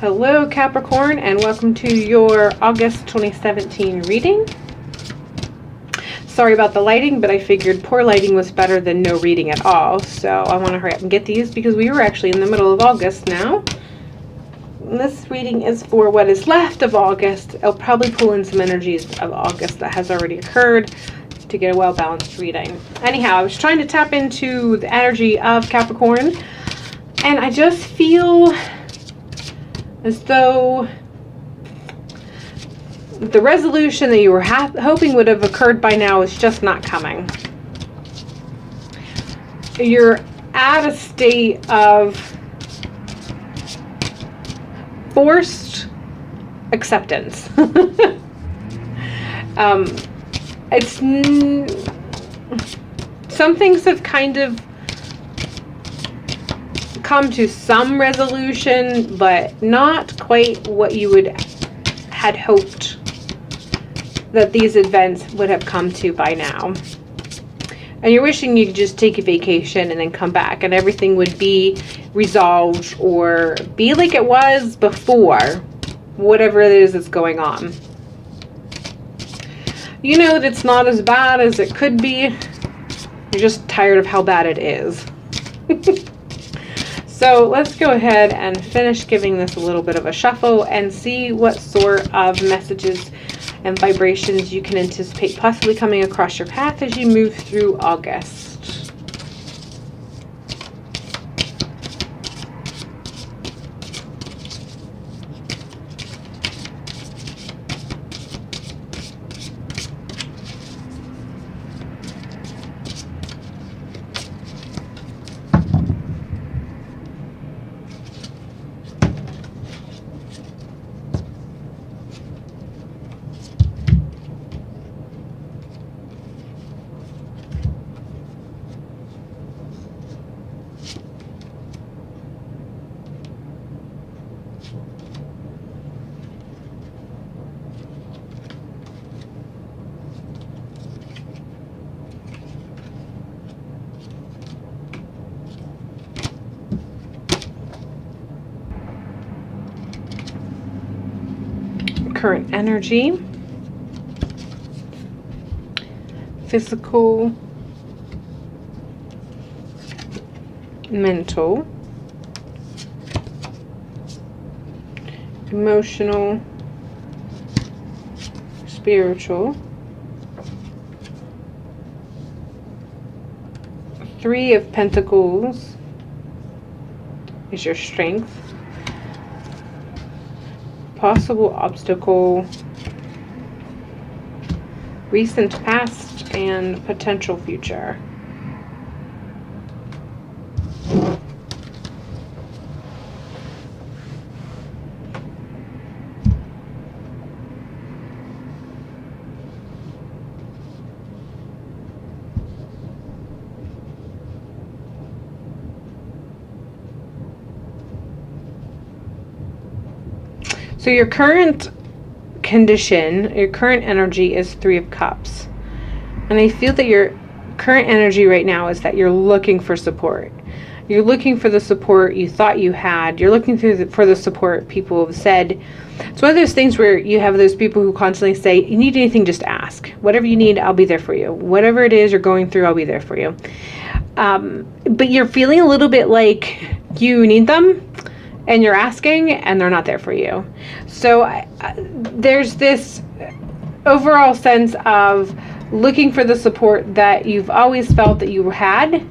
Hello Capricorn, and welcome to your August 2017 reading. Sorry about the lighting, but I figured poor lighting was better than no reading at all. So I want to hurry up and get these because we were actually in the middle of August now. And this reading is for what is left of August. I'll probably pull in some energies of August that has already occurred to get a well-balanced reading. Anyhow, I was trying to tap into the energy of Capricorn, and I just feel as though the resolution that you were hoping would have occurred by now is just not coming. You're at a state of forced acceptance. Some things have kind of come to some resolution, but not quite what you had hoped that these events would have come to by now. And you're wishing you could just take a vacation and then come back and everything would be resolved or be like it was before, whatever it is that's going on. You know that it's not as bad as it could be. You're just tired of how bad it is. So let's go ahead and finish giving this a little bit of a shuffle and see what sort of messages and vibrations you can anticipate possibly coming across your path as you move through August. Current energy, physical, mental, emotional, spiritual. 3 of Pentacles is your strength. Possible obstacle, recent past, and potential future. So your current condition, your current energy is 3 of Cups. And I feel that your current energy right now is that you're looking for support. You're looking for the support you thought you had. You're looking for the support people have said. It's one of those things where you have those people who constantly say, you need anything, just ask. Whatever you need, I'll be there for you. Whatever it is you're going through, I'll be there for you. But you're feeling a little bit like you need them. And you're asking, and they're not there for you. So there's this overall sense of looking for the support that you've always felt that you had,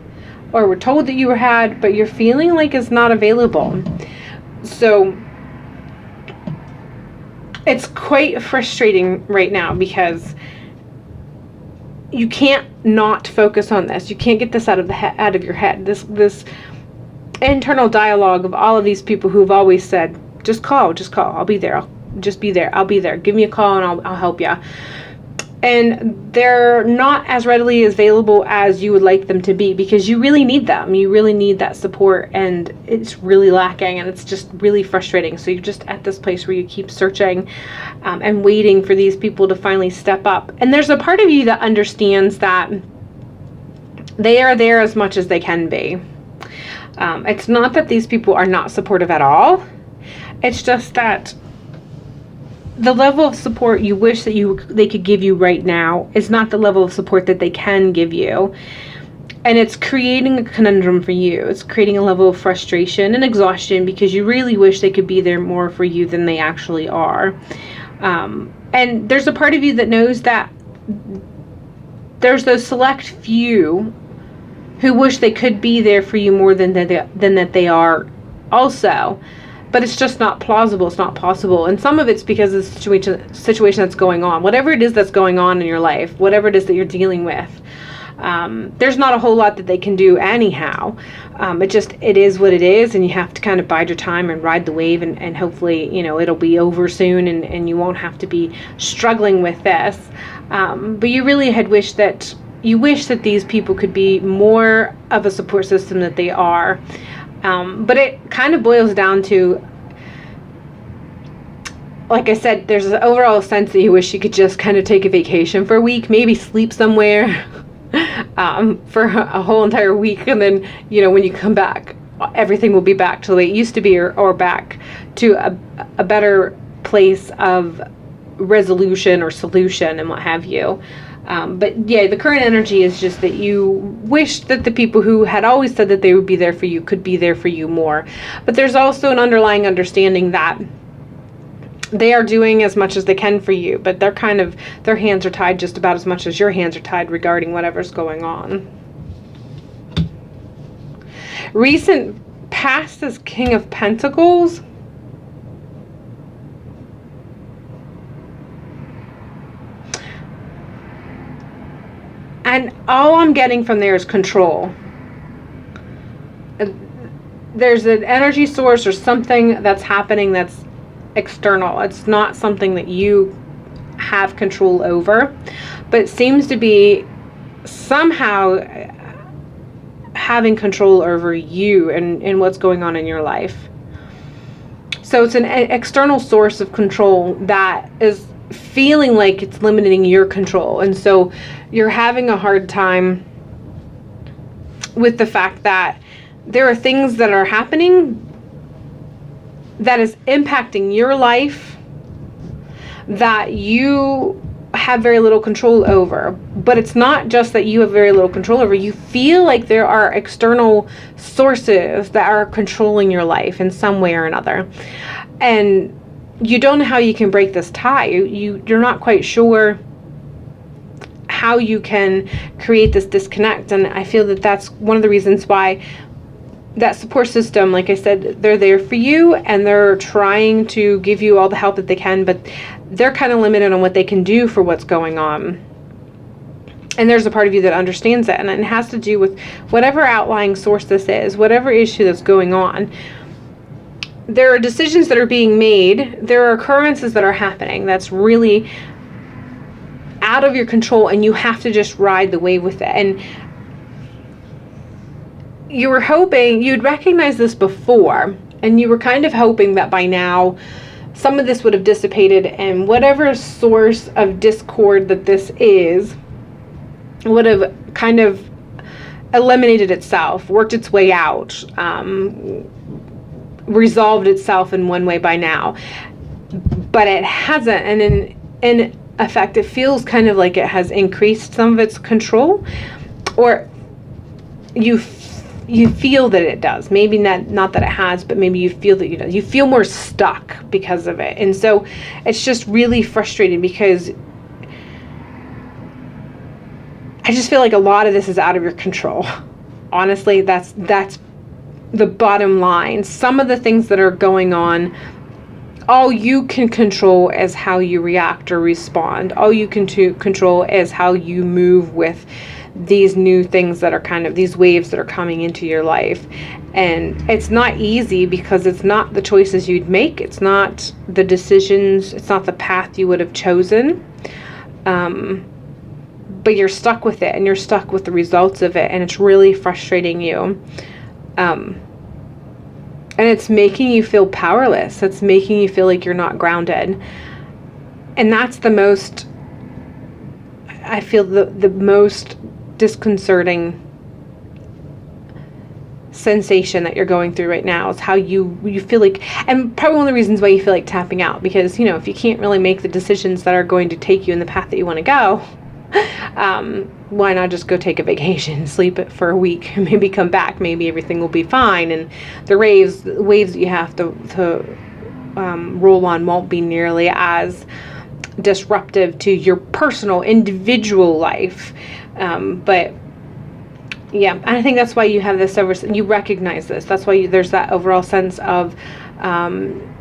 or were told that you had, but you're feeling like it's not available. So it's quite frustrating right now because you can't not focus on this. You can't get this out of your head. This internal dialogue of all of these people who've always said, just call, I'll be there, I'll be there, give me a call and I'll help you. And they're not as readily available as you would like them to be because you really need them. You really need that support, and it's really lacking, and it's just really frustrating. So you're just at this place where you keep searching and waiting for these people to finally step up. And there's a part of you that understands that they are there as much as they can be. It's not that these people are not supportive at all. It's just that the level of support you wish that they could give you right now is not the level of support that they can give you. And it's creating a conundrum for you. It's creating a level of frustration and exhaustion because you really wish they could be there more for you than they actually are. And there's a part of you that knows that there's those select few who wish they could be there for you more than that they are also. But it's just not plausible. It's not possible. And some of it's because of the situation that's going on. Whatever it is that's going on in your life, whatever it is that you're dealing with, there's not a whole lot that they can do anyhow. It is what it is, and you have to kind of bide your time and ride the wave, and hopefully, it'll be over soon, and you won't have to be struggling with this. But you really wish that these people could be more of a support system that they are. But it kind of boils down to, like I said, there's an overall sense that you wish you could just kind of take a vacation for a week, maybe sleep somewhere for a whole entire week, and then when you come back, everything will be back to the way it used to be, or back to a better place of resolution or solution and what have you. But yeah, the current energy is just that you wish that the people who had always said that they would be there for you could be there for you more. But there's also an underlying understanding that they are doing as much as they can for you, but their hands are tied just about as much as your hands are tied regarding whatever's going on. Recent past is King of Pentacles. And all I'm getting from there is control. There's an energy source or something that's happening that's external. It's not something that you have control over, but it seems to be somehow having control over you and what's going on in your life. So it's an external source of control that is feeling like it's limiting your control. And so you're having a hard time with the fact that there are things that are happening that is impacting your life that you have very little control over. But it's not just that you have very little control over. You feel like there are external sources that are controlling your life in some way or another. And you don't know how you can break this tie. You're not quite sure how you can create this disconnect. And I feel that that's one of the reasons why that support system, like I said, they're there for you and they're trying to give you all the help that they can, but they're kind of limited on what they can do for what's going on. And there's a part of you that understands that, and it has to do with whatever outlying source this is, whatever issue that's going on. There are decisions that are being made, there are occurrences that are happening that's really out of your control, and you have to just ride the wave with it. And you were hoping you'd recognize this before, and you were kind of hoping that by now some of this would have dissipated, and whatever source of discord that this is would have kind of eliminated itself, worked its way out, resolved itself in one way by now. But it hasn't, and in effect it feels kind of like it has increased some of its control, or you feel that it does. Maybe not that it has, but maybe you feel that you feel more stuck because of it. And so it's just really frustrating because I just feel like a lot of this is out of your control. Honestly, that's the bottom line. Some of the things that are going on, all you can control is how you react or respond. All you can control is how you move with these new things that are kind of these waves that are coming into your life. And it's not easy because it's not the choices you'd make. It's not the decisions. It's not the path you would have chosen. But you're stuck with it, and you're stuck with the results of it, and it's really frustrating you. And it's making you feel powerless. It's making you feel like you're not grounded. And that's the most, I feel the most disconcerting sensation that you're going through right now, is how you feel like, and probably one of the reasons why you feel like tapping out, because, you know, if you can't really make the decisions that are going to take you in the path that you want to go, why not just go take a vacation, sleep it for a week, and maybe come back, maybe everything will be fine, and the waves that you have to roll on won't be nearly as disruptive to your personal individual life. But yeah, and I think that's why you have this you recognize this. That's why there's that overall sense of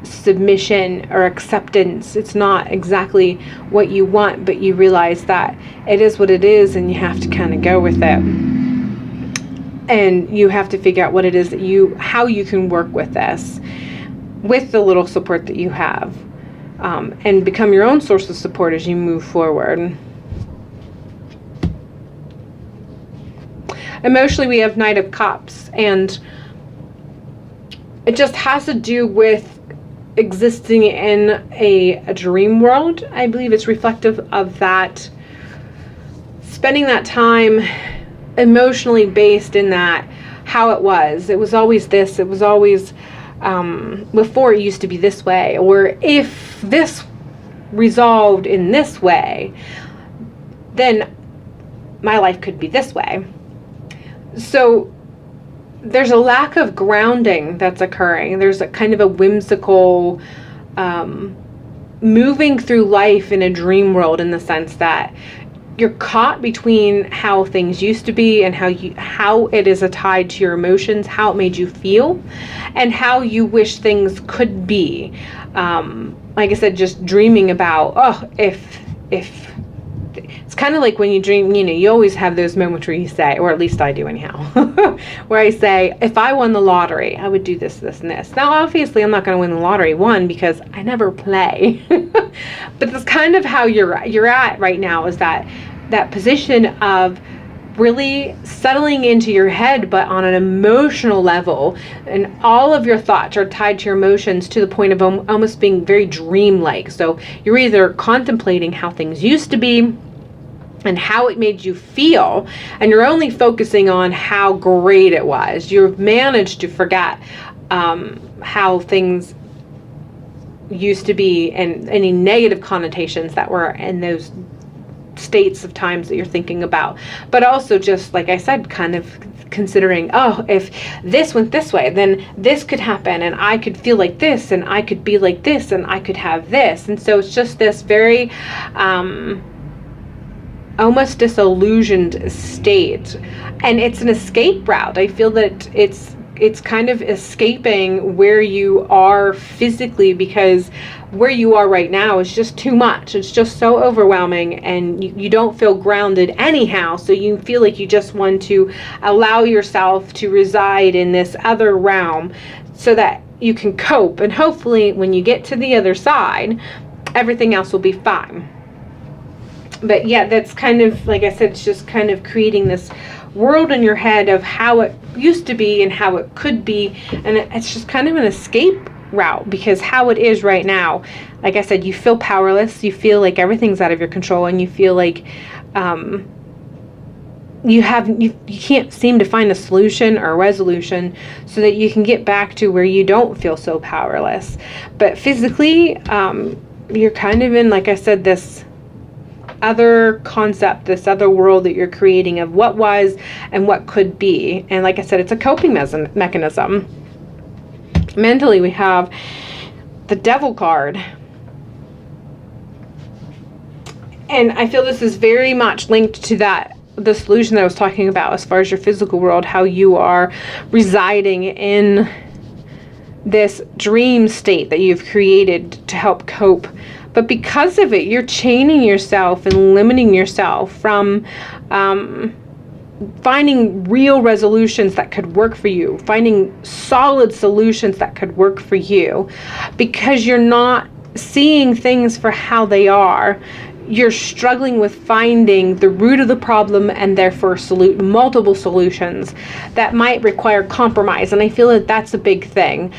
submission or acceptance. It's not exactly what you want, but you realize that it is what it is, and you have to kind of go with it. And you have to figure out what it is that how you can work with this, with the little support that you have, and become your own source of support as you move forward. Emotionally, we have Knight of Cups, and it just has to do with existing in a dream world. I believe it's reflective of that, spending that time emotionally based in that, how it was always this, it was always before it used to be this way, or if this resolved in this way, then my life could be this way. So there's a lack of grounding that's occurring. There's a kind of a whimsical moving through life in a dream world, in the sense that you're caught between how things used to be and how it is tied to your emotions, how it made you feel, and how you wish things could be. Like I said, just dreaming about, oh, if it's kind of like when you dream, you know, you always have those moments where you say, or at least I do anyhow, where I say, if I won the lottery, I would do this, this, and this. Now, obviously, I'm not going to win the lottery, one, because I never play. But that's kind of how you're at right now, is that position of really settling into your head, but on an emotional level, and all of your thoughts are tied to your emotions, to the point of almost being very dreamlike. So you're either contemplating how things used to be and how it made you feel, and you're only focusing on how great it was. You've managed to forget how things used to be, and any negative connotations that were in those states of times that you're thinking about. But also, just like I said, kind of considering, oh, if this went this way, then this could happen, and I could feel like this, and I could be like this, and I could have this. And so it's just this very almost disillusioned state, and it's an escape route. I feel that it's kind of escaping where you are physically, because where you are right now is just too much. It's just so overwhelming, and you don't feel grounded anyhow. So you feel like you just want to allow yourself to reside in this other realm so that you can cope. And hopefully when you get to the other side, everything else will be fine. But yeah, that's kind of, like I said, it's just kind of creating this world in your head of how it used to be and how it could be. And it's just kind of an escape route, because how it is right now, like I said, you feel powerless. You feel like everything's out of your control, and you feel like you can't seem to find a solution or a resolution so that you can get back to where you don't feel so powerless. But physically, you're kind of in, like I said, this other concept, this other world that you're creating of what was and what could be. And like I said, it's a coping mechanism. Mentally, we have the Devil card. And I feel this is very much linked to the solution that I was talking about as far as your physical world, how you are residing in this dream state that you've created to help cope. But because of it, you're chaining yourself and limiting yourself from finding real resolutions that could work for you, finding solid solutions that could work for you, because you're not seeing things for how they are. You're struggling with finding the root of the problem, and therefore multiple solutions that might require compromise. And I feel that that's a big thing,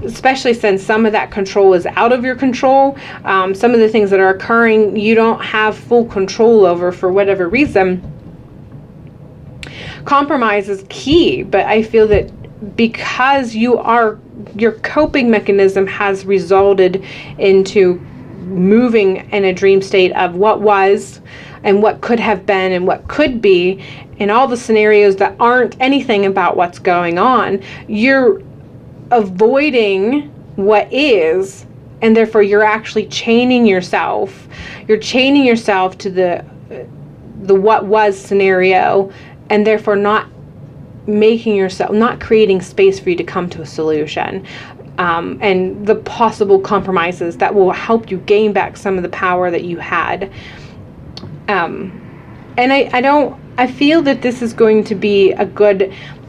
especially since some of that control is out of your control. Some of the things that are occurring, you don't have full control over for whatever reason. compromise is key, but I feel that because your coping mechanism has resulted into moving in a dream state of what was and what could have been and what could be, in all the scenarios that aren't anything about what's going on, you're avoiding what is, and therefore you're actually chaining yourself. You're chaining yourself to the what was scenario, and therefore not creating space for you to come to a solution, and the possible compromises that will help you gain back some of the power that you had. And I feel that this is going to be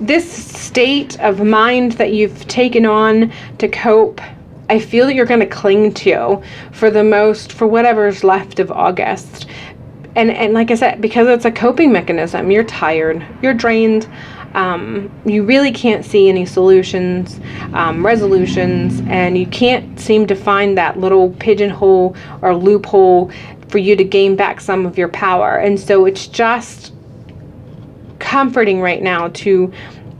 this state of mind that you've taken on to cope, I feel that you're going to cling to for whatever's left of August. And like I said, because it's a coping mechanism, you're tired, you're drained, you really can't see any solutions, resolutions, and you can't seem to find that little pigeonhole or loophole for you to gain back some of your power. And so it's just comforting right now to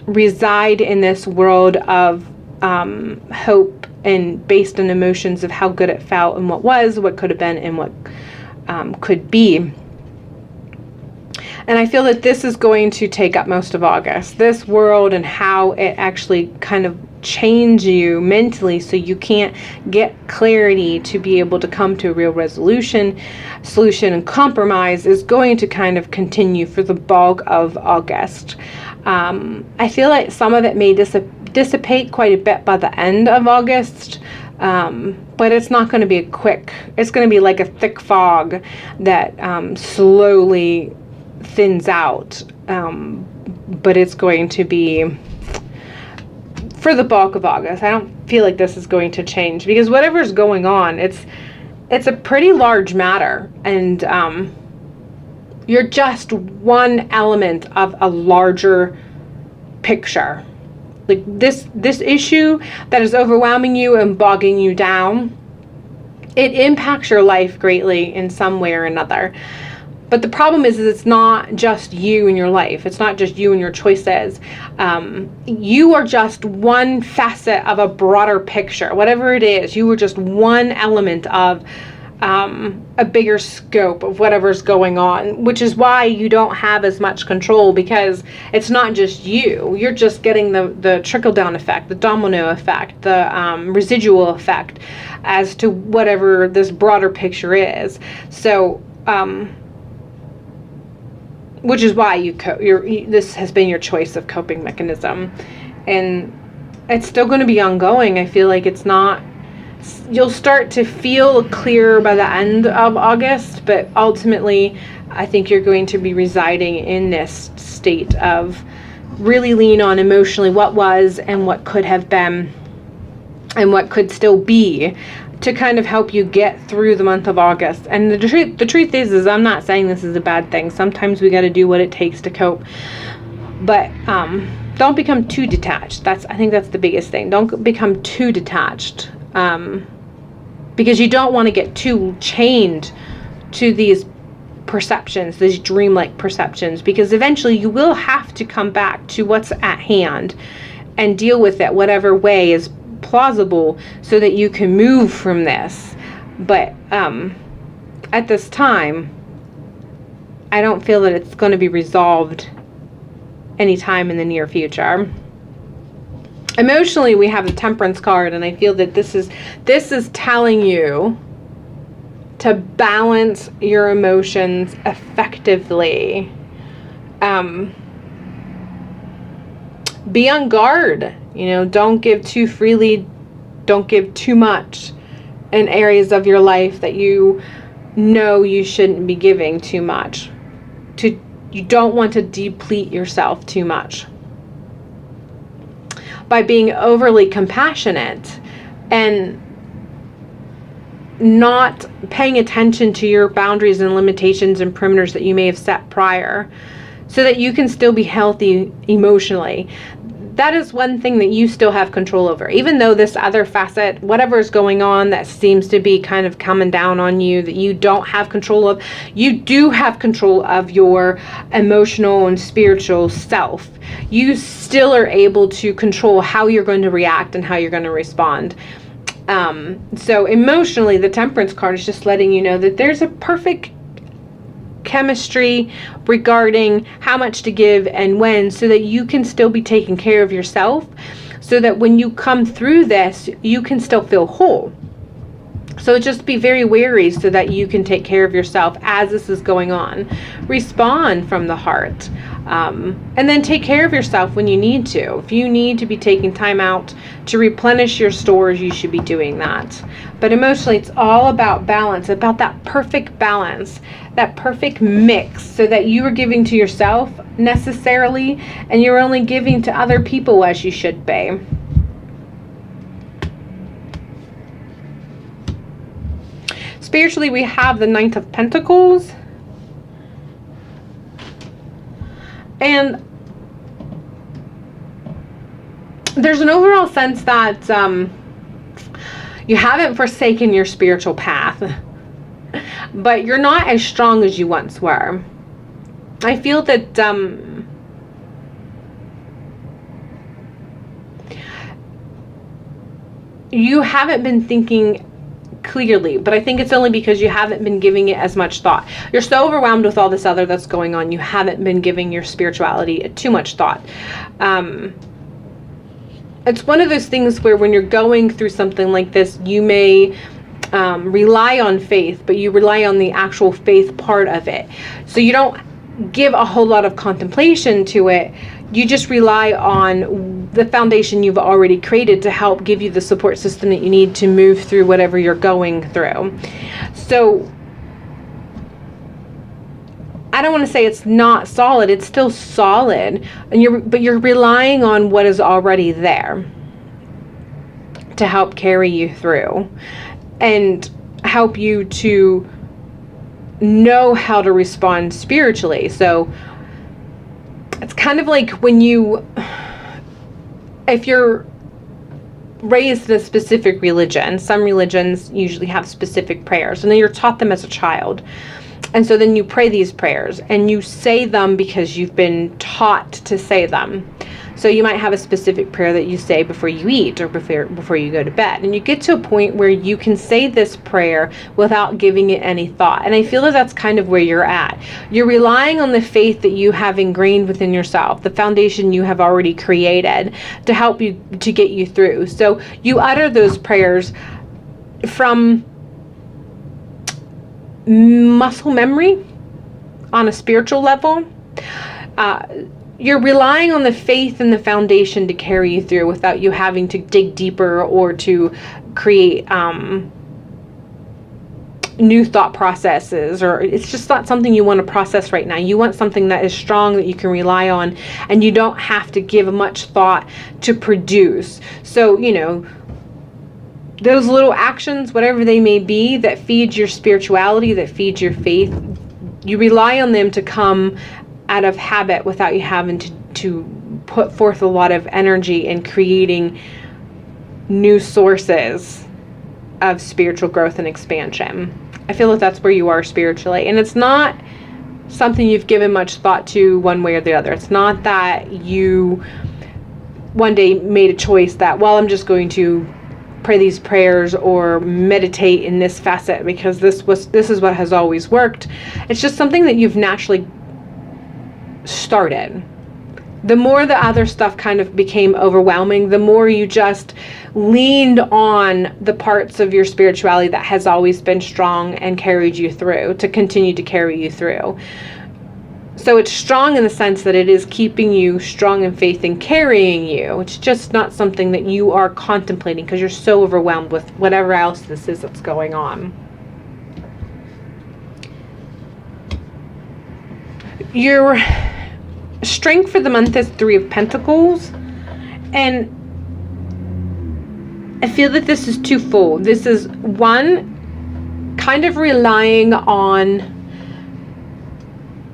reside in this world of hope, and based on emotions of how good it felt and what was, what could have been, and what could be. And I feel that this is going to take up most of August, this world and how it actually kind of change you mentally, so you can't get clarity to be able to come to a real solution, and compromise is going to kind of continue for the bulk of August. I feel like some of it may dissipate quite a bit by the end of August, but it's not going to be it's going to be like a thick fog that slowly thins out, but it's going to be for the bulk of August. I don't feel like this is going to change, because whatever's going on, it's a pretty large matter, and you're just one element of a larger picture. Like this issue that is overwhelming you and bogging you down, it impacts your life greatly in some way or another. But the problem is it's not just you and your life. It's not just you and your choices. You are just one facet of a broader picture. Whatever it is, you are just one element of a bigger scope of whatever's going on, which is why you don't have as much control, because it's not just you. You're just getting the trickle-down effect, the domino effect, the residual effect as to whatever this broader picture is. So, which is why this has been your choice of coping mechanism, and it's still going to be ongoing. I feel like you'll start to feel clearer by the end of August, but ultimately I think you're going to be residing in this state of really lean on emotionally what was and what could have been and what could still be, to kind of help you get through the month of August. And the truth is I'm not saying this is a bad thing. Sometimes we got to do what it takes to cope, but don't become too detached. I think that's the biggest thing. Don't become too detached, because you don't want to get too chained to these perceptions, these dreamlike perceptions, because eventually you will have to come back to what's at hand and deal with it whatever way is plausible, so that you can move from this. But at this time, I don't feel that it's going to be resolved anytime in the near future. Emotionally, we have the Temperance card, and I feel that this is telling you to balance your emotions effectively. Be on guard. Don't give too freely, don't give too much in areas of your life that you know you shouldn't be giving too much. You don't want to deplete yourself too much by being overly compassionate and not paying attention to your boundaries and limitations and perimeters that you may have set prior, so that you can still be healthy emotionally. that is one thing that you still have control over. Even though this other facet, whatever is going on that seems to be kind of coming down on you, that you don't have control of, you do have control of your emotional and spiritual self. You still are able to control how you're going to react and how you're going to respond. So emotionally, the Temperance card is just letting you know that there's a perfect chemistry regarding how much to give and when, so that you can still be taking care of yourself, so that when you come through this, you can still feel whole. So just be very wary so that you can take care of yourself as this is going on. Respond from the heart. And then take care of yourself when you need to. If you need to be taking time out to replenish your stores, you should be doing that. But emotionally, it's all about balance, about that perfect balance, that perfect mix, so that you are giving to yourself necessarily, and you're only giving to other people as you should be. Spiritually, we have the Knight of Pentacles. And there's an overall sense that you haven't forsaken your spiritual path, but you're not as strong as you once were. I feel that you haven't been thinking clearly, but I think it's only because you haven't been giving it as much thought. You're so overwhelmed with all this other that's going on, you haven't been giving your spirituality too much thought. It's one of those things where when you're going through something like this, you may rely on faith, but you rely on the actual faith part of it. So you don't give a whole lot of contemplation to it. You just rely on the foundation you've already created to help give you the support system that you need to move through whatever you're going through. So I don't want to say it's not solid. It's still solid, and but you're relying on what is already there to help carry you through and help you to know how to respond spiritually. So it's kind of like when if you're raised in a specific religion, some religions usually have specific prayers, and then you're taught them as a child. And so then you pray these prayers, and you say them because you've been taught to say them. So you might have a specific prayer that you say before you eat or before you go to bed. And you get to a point where you can say this prayer without giving it any thought. And I feel that that's kind of where you're at. You're relying on the faith that you have ingrained within yourself, the foundation you have already created to help you, to get you through. So you utter those prayers from muscle memory on a spiritual level. You're relying on the faith and the foundation to carry you through without you having to dig deeper or to create new thought processes, or it's just not something you want to process right now. You want something that is strong, that you can rely on, and you don't have to give much thought to produce. So, you know, those little actions, whatever they may be, that feed your spirituality, that feed your faith, you rely on them to come out of habit without you having to put forth a lot of energy in creating new sources of spiritual growth and expansion. I feel like that's where you are spiritually. And it's not something you've given much thought to one way or the other. It's not that you one day made a choice that, well, I'm just going to pray these prayers or meditate in this facet because this is what has always worked. It's just something that you've naturally started. The more the other stuff kind of became overwhelming, the more you just leaned on the parts of your spirituality that has always been strong and carried you through, to continue to carry you through. So it's strong in the sense that it is keeping you strong in faith and carrying you. It's just not something that you are contemplating because you're so overwhelmed with whatever else this is that's going on. Your strength for the month is 3 of Pentacles, and I feel that this is twofold. This is one, kind of relying on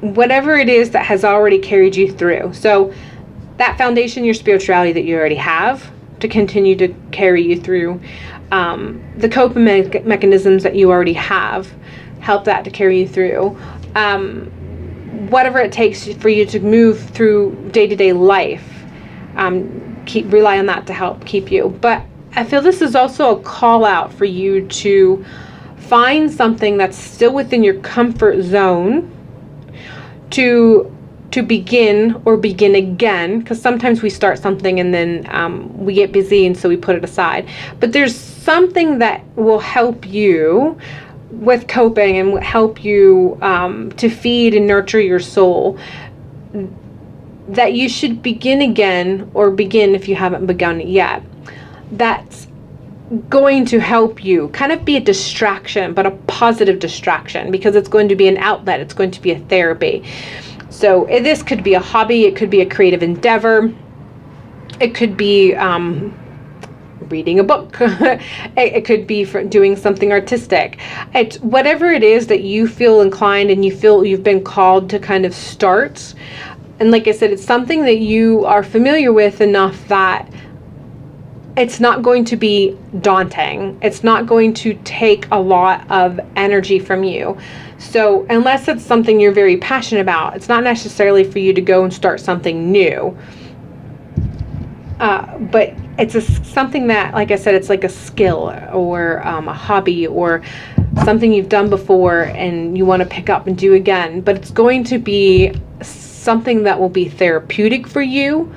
whatever it is that has already carried you through. So that foundation, your spirituality that you already have, to continue to carry you through. The coping mechanisms that you already have, help that to carry you through. Whatever it takes for you to move through day-to-day life, rely on that to help keep you. But I feel this is also a call out for you to find something that's still within your comfort zone to begin or begin again, because sometimes we start something and then we get busy and so we put it aside. But there's something that will help you with coping and will help you to feed and nurture your soul, that you should begin again, or begin if you haven't begun it yet. That's going to help you kind of be a distraction, but a positive distraction, because it's going to be an outlet. It's going to be a therapy. So this could be a hobby. It could be a creative endeavor. It could be reading a book. It could be for doing something artistic. It's whatever it is that you feel inclined and you feel you've been called to kind of start. And like I said, it's something that you are familiar with enough that it's not going to be daunting. It's not going to take a lot of energy from you. So unless it's something you're very passionate about, it's not necessarily for you to go and start something new. But it's something that, like I said, it's like a skill or a hobby or something you've done before and you want to pick up and do again. But it's going to be something that will be therapeutic for you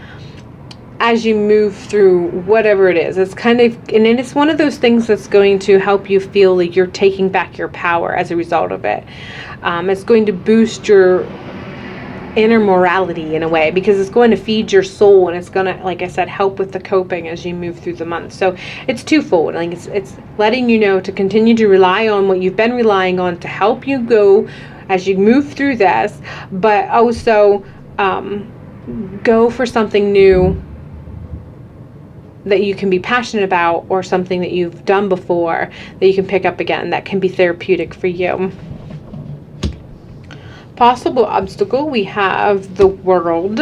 as you move through whatever it is. It's kind of, and it's one of those things that's going to help you feel like you're taking back your power as a result of it. It's going to boost your inner morality in a way, because it's going to feed your soul, and it's going to, like I said, help with the coping as you move through the month. So it's twofold. Like it's letting you know to continue to rely on what you've been relying on to help you go as you move through this, but also go for something new that you can be passionate about, or something that you've done before that you can pick up again that can be therapeutic for you. Possible obstacle, we have the World.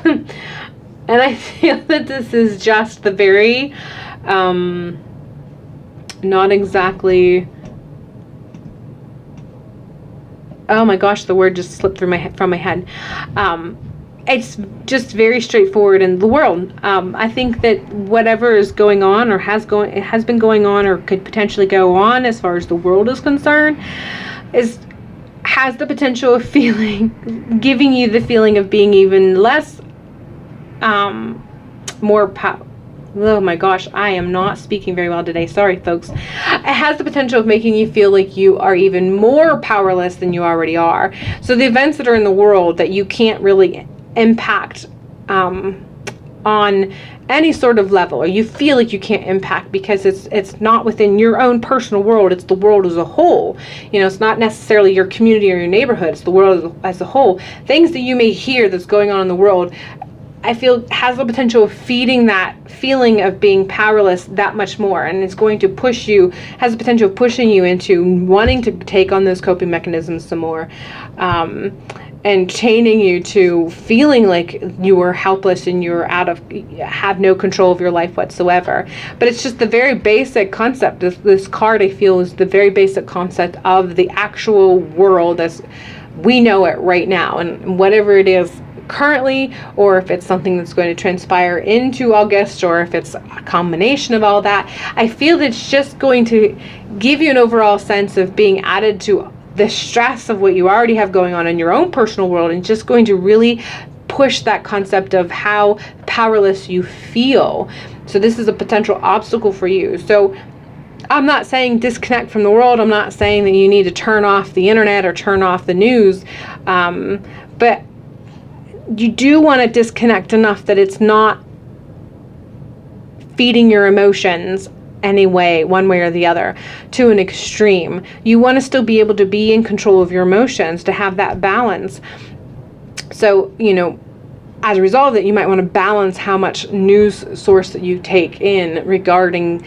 And I feel that this is just the very not exactly, oh my gosh, the word just slipped from my head. It's just very straightforward in the world. I think that whatever is going on, or has been going on, or could potentially go on as far as the world is concerned, has the potential of giving you the feeling of being even less, more power. Oh my gosh, I am not speaking very well today. Sorry, folks. It has the potential of making you feel like you are even more powerless than you already are. So the events that are in the world that you can't really impact on any sort of level, or you feel like you can't impact because it's not within your own personal world, it's the world as a whole. You know, it's not necessarily your community or your neighborhood, it's the world as a whole. Things that you may hear that's going on in the world, I feel has the potential of feeding that feeling of being powerless that much more, and it's going to push you, has the potential of pushing you into wanting to take on those coping mechanisms some more, and chaining you to feeling like you are helpless and you're have no control of your life whatsoever. But it's just the very basic concept. This card, I feel, is the very basic concept of the actual world as we know it right now, and whatever it is currently, or if it's something that's going to transpire into August, or if it's a combination of all that, I feel that it's just going to give you an overall sense of being added to the stress of what you already have going on in your own personal world, and just going to really push that concept of how powerless you feel. So this is a potential obstacle for you. So I'm not saying disconnect from the world. I'm not saying that you need to turn off the internet or turn off the news. But you do want to disconnect enough that it's not feeding your emotions anyway, one way or the other, to an extreme. You want to still be able to be in control of your emotions, to have that balance. So, you know, as a result of it, you might want to balance how much news source that you take in regarding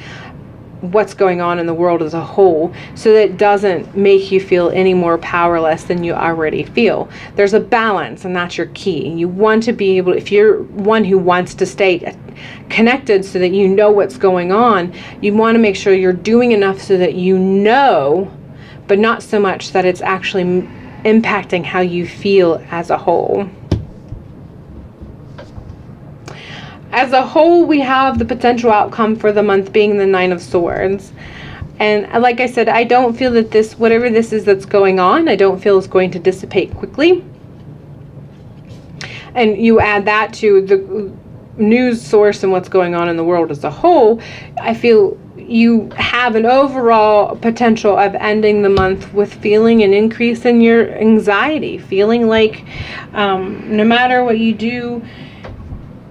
what's going on in the world as a whole, so that it doesn't make you feel any more powerless than you already feel. There's a balance, and that's your key. You want to be able, if you're one who wants to stay connected so that you know what's going on, you want to make sure you're doing enough so that you know, but not so much that it's actually impacting how you feel as a whole. As a whole, we have the potential outcome for the month being the Nine of Swords. And like I said, I don't feel that this, whatever this is that's going on, I don't feel is going to dissipate quickly. And you add that to the news source and what's going on in the world as a whole, I feel you have an overall potential of ending the month with feeling an increase in your anxiety, feeling like no matter what you do,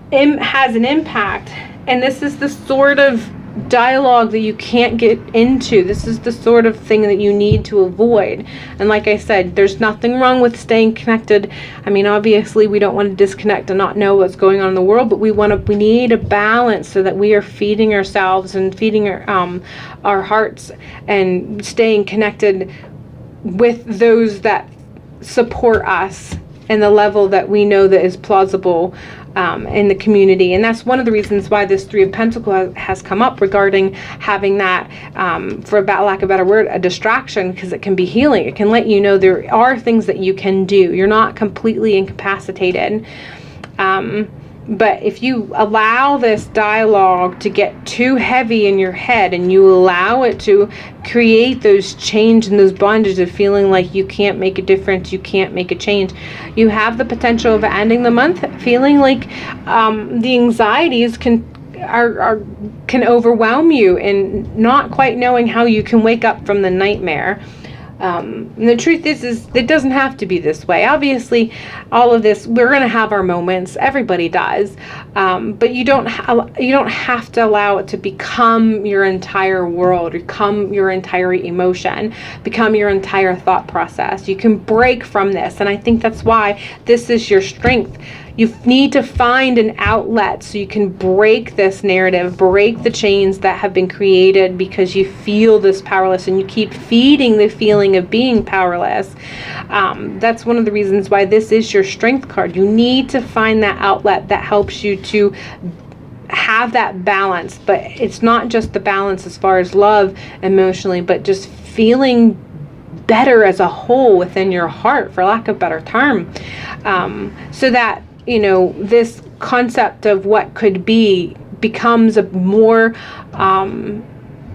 it has an impact. And this is the sort of dialogue that you can't get into. This is the sort of thing that you need to avoid. And like I said, there's nothing wrong with staying connected. I mean, obviously we don't want to disconnect and not know what's going on in the world, but we need a balance so that we are feeding ourselves and feeding our hearts and staying connected with those that support us and the level that we know that is plausible in the community. And that's one of the reasons why this Three of Pentacles has come up, regarding having that, for lack of a better word, a distraction, because it can be healing. It can let you know there are things that you can do. You're not completely incapacitated. But if you allow this dialogue to get too heavy in your head, and you allow it to create those change and those bondages of feeling like you can't make a difference, you can't make a change, you have the potential of ending the month feeling like the anxieties can overwhelm you, and not quite knowing how you can wake up from the nightmare. And the truth is it doesn't have to be this way. Obviously, all of this, we're going to have our moments. Everybody does. But you don't have to allow it to become your entire world, become your entire emotion, become your entire thought process. You can break from this. And I think that's why this is your strength. You need to find an outlet so you can break this narrative, break the chains that have been created because you feel this powerless and you keep feeding the feeling of being powerless. That's one of the reasons why this is your strength card. You need to find that outlet that helps you to have that balance. But it's not just the balance as far as love emotionally, but just feeling better as a whole within your heart, for lack of a better term. So that, you know, this concept of what could be becomes a more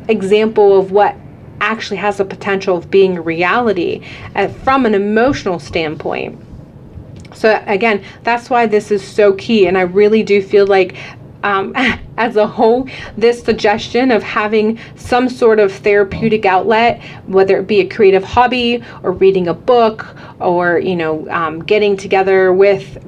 example of what actually has the potential of being a reality from an emotional standpoint. So again, that's why this is so key. And I really do feel like as a whole, this suggestion of having some sort of therapeutic outlet, whether it be a creative hobby or reading a book, or, you know, getting together with,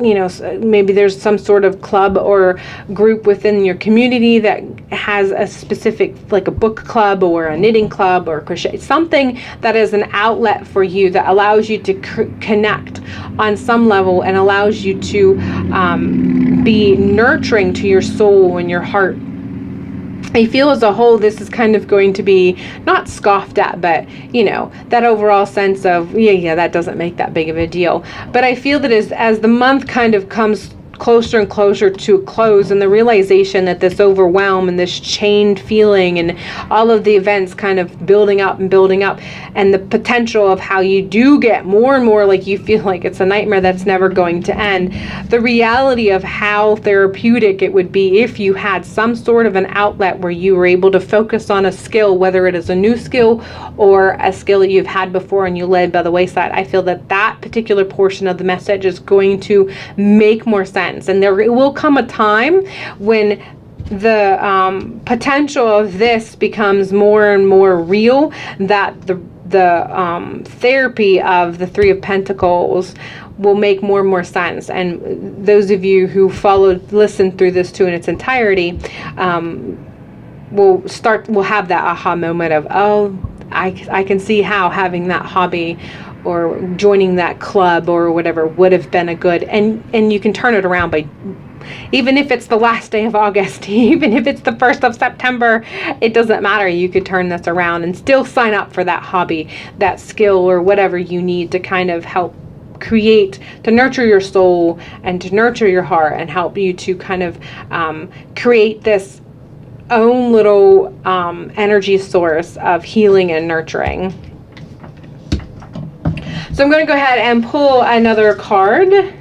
you know, maybe there's some sort of club or group within your community that has a specific, like a book club or a knitting club or crochet, something that is an outlet for you that allows you to connect on some level and allows you to be nurturing to your soul and your heart. I feel as a whole, this is kind of going to be not scoffed at, but, you know, that overall sense of, yeah, that doesn't make that big of a deal. But I feel that as the month kind of comes closer and closer to a close, and the realization that this overwhelm and this chained feeling and all of the events kind of building up, and the potential of how you do get more and more like you feel like it's a nightmare that's never going to end, the reality of how therapeutic it would be if you had some sort of an outlet where you were able to focus on a skill, whether it is a new skill or a skill that you've had before and you led by the wayside. I feel that that particular portion of the message is going to make more sense. And there will come a time when the potential of this becomes more and more real, that the therapy of the Three of Pentacles will make more and more sense. And those of you who listened through this in its entirety, will have that aha moment of, oh, I can see how having that hobby or joining that club or whatever would have been a good, and you can turn it around by, even if it's the last day of August, even if it's the 1st of September, it doesn't matter. You could turn this around and still sign up for that hobby, that skill, or whatever you need to kind of help create, to nurture your soul and to nurture your heart and help you to kind of create this own little energy source of healing and nurturing. So I'm going to go ahead and pull another card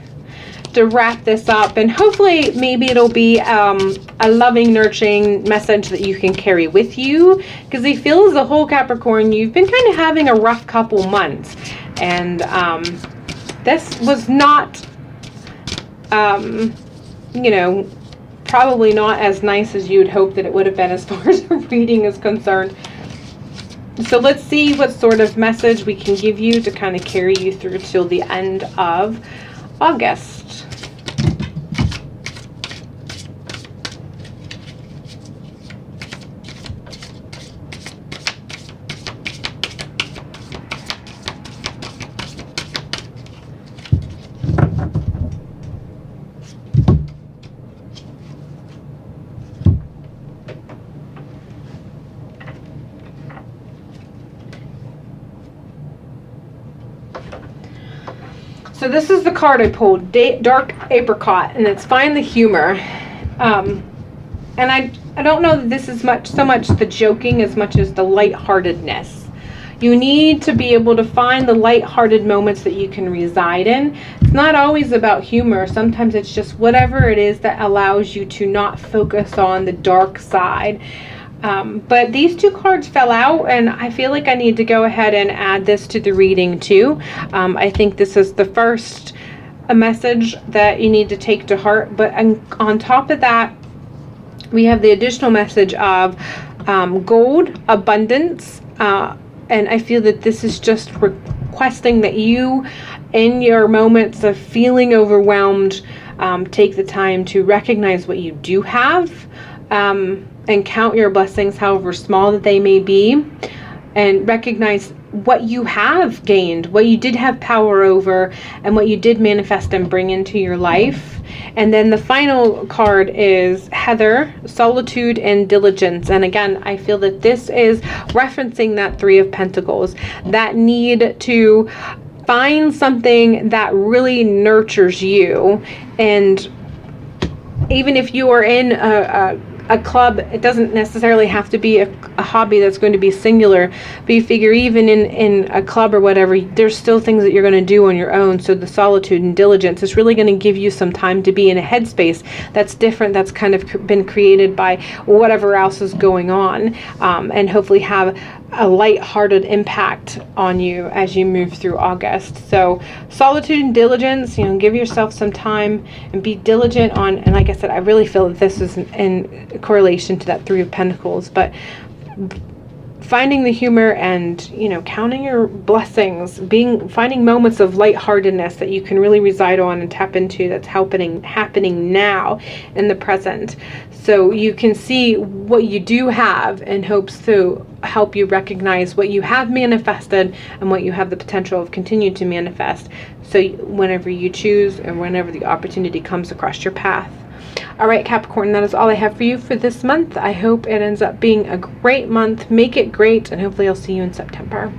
to wrap this up, and hopefully maybe it'll be a loving, nurturing message that you can carry with you, because I feel as a whole Capricorn, you've been kind of having a rough couple months, and this was not you know, probably not as nice as you would hope that it would have been as far as a reading is concerned. So let's see what sort of message we can give you to kind of carry you through till the end of August. So this is the card I pulled, Dark Apricot, and it's Find the Humor. And I don't know that this is so much the joking as much as the lightheartedness. You need to be able to find the lighthearted moments that you can reside in. It's not always about humor. Sometimes it's just whatever it is that allows you to not focus on the dark side. But these two cards fell out, and I feel like I need to go ahead and add this to the reading too. I think this is the first message that you need to take to heart, but on top of that, we have the additional message of gold, abundance, and I feel that this is just requesting that you, in your moments of feeling overwhelmed, take the time to recognize what you do have, and count your blessings, however small that they may be, and recognize what you have gained, what you did have power over, and what you did manifest and bring into your life. And then the final card is Heather, Solitude and Diligence. And again, I feel that this is referencing that Three of Pentacles, that need to find something that really nurtures you. And even if you are in a club, it doesn't necessarily have to be a hobby that's going to be singular, but you figure even in a club or whatever, there's still things that you're going to do on your own. So the solitude and diligence is really going to give you some time to be in a headspace that's different, that's kind of been created by whatever else is going on, and hopefully have a light-hearted impact on you as you move through August. So solitude and diligence, you know, give yourself some time and be diligent on, and like I said, I really feel that this is in correlation to that Three of Pentacles, but finding the humor and, you know, counting your blessings, finding moments of lightheartedness that you can really reside on and tap into, that's happening now in the present. So you can see what you do have in hopes to help you recognize what you have manifested and what you have the potential of continue to manifest. So whenever you choose and whenever the opportunity comes across your path. All right, Capricorn, that is all I have for you for this month. I hope it ends up being a great month. Make it great, and hopefully I'll see you in September.